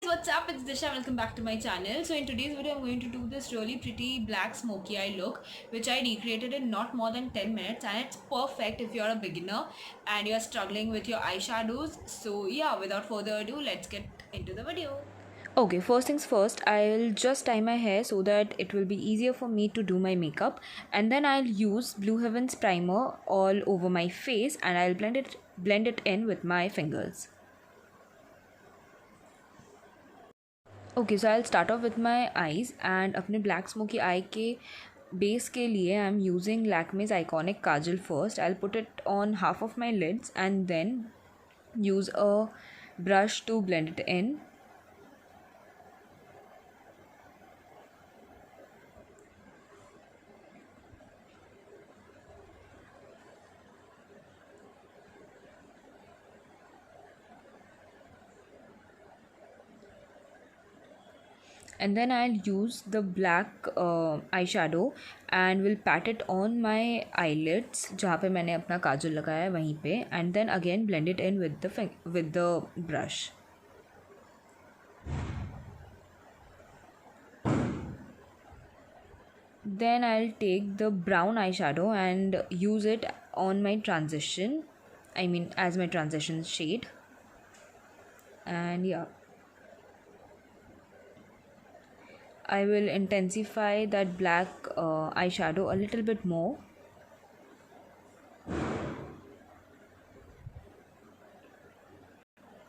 What's up? It's Disha. Welcome back to my channel. So in today's video, I'm going to do this really pretty black smoky eye look, which I recreated in not more than 10 minutes, and it's perfect if you're a beginner and you're struggling with your eyeshadows. So yeah, without further ado, let's get into the video. Okay, first things first, I'll just tie my hair so that it will be easier for me to do my makeup, and then I'll use Blue Heaven's primer all over my face and I'll blend it in with my fingers. Okay so I start off with my eyes and अपने black smoky eye के base के लिए I am using Lakme's iconic kajal first I put it on half of my lids and then use a brush to blend it in. And then I'll use the black eyeshadow and will pat it on my eyelids जहाँ पे मैंने अपना काजल लगाया है वहीं पे, and then again blend it in with the brush. Then I'll take the brown eyeshadow and use it on my transition, as my transition shade. And yeah, I will intensify that black eyeshadow a little bit more.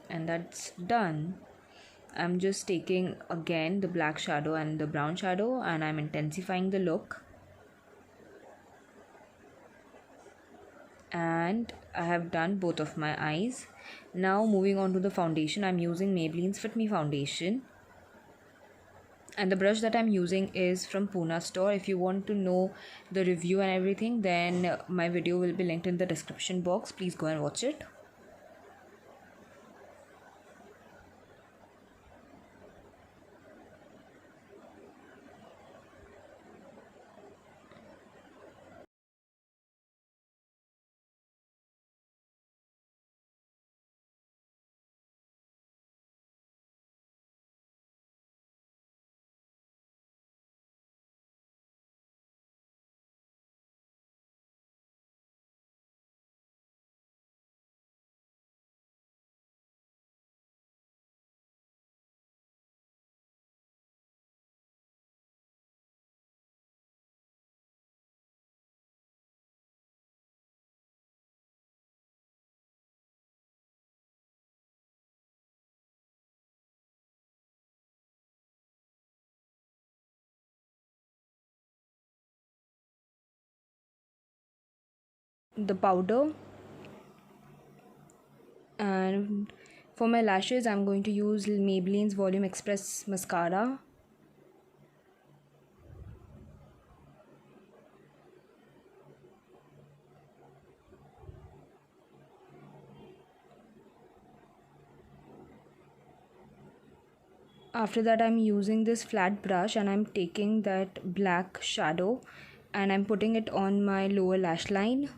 And that's done. I'm just taking again the black shadow and the brown shadow and I'm intensifying the look. And I have done both of my eyes. Now moving on to the foundation, I'm using Maybelline's Fit Me foundation. And the brush that I'm using is from Pune store. If you want to know the review and everything, then my video will be linked in the description box. Please go and watch it. The powder, and for my lashes I'm going to use Maybelline's Volume Express mascara. After that I'm using this flat brush and I'm taking that black shadow and I'm putting it on my lower lash line.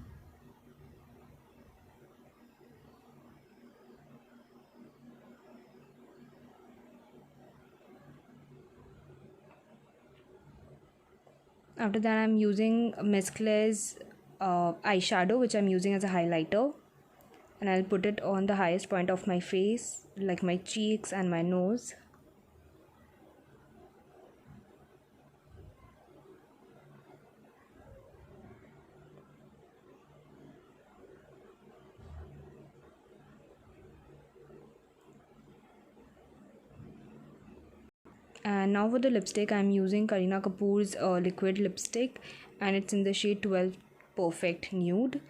After that I'm using Mescla's eyeshadow, which I'm using as a highlighter, and I'll put it on the highest point of my face, like my cheeks and my nose. And now for the lipstick, I'm using Kareena Kapoor's liquid lipstick and it's in the shade 12 Perfect Nude.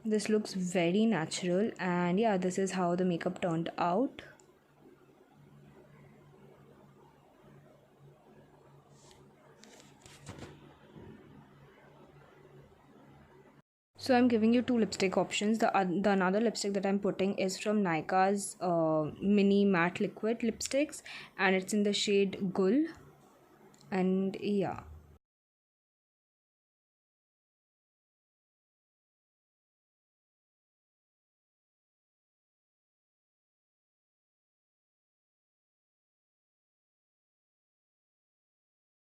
This looks very natural, and yeah, this is how the makeup turned out. So I'm giving you two lipstick options. The another lipstick that I'm putting is from Nykaa's mini matte liquid lipsticks and it's in the shade Gul. And yeah,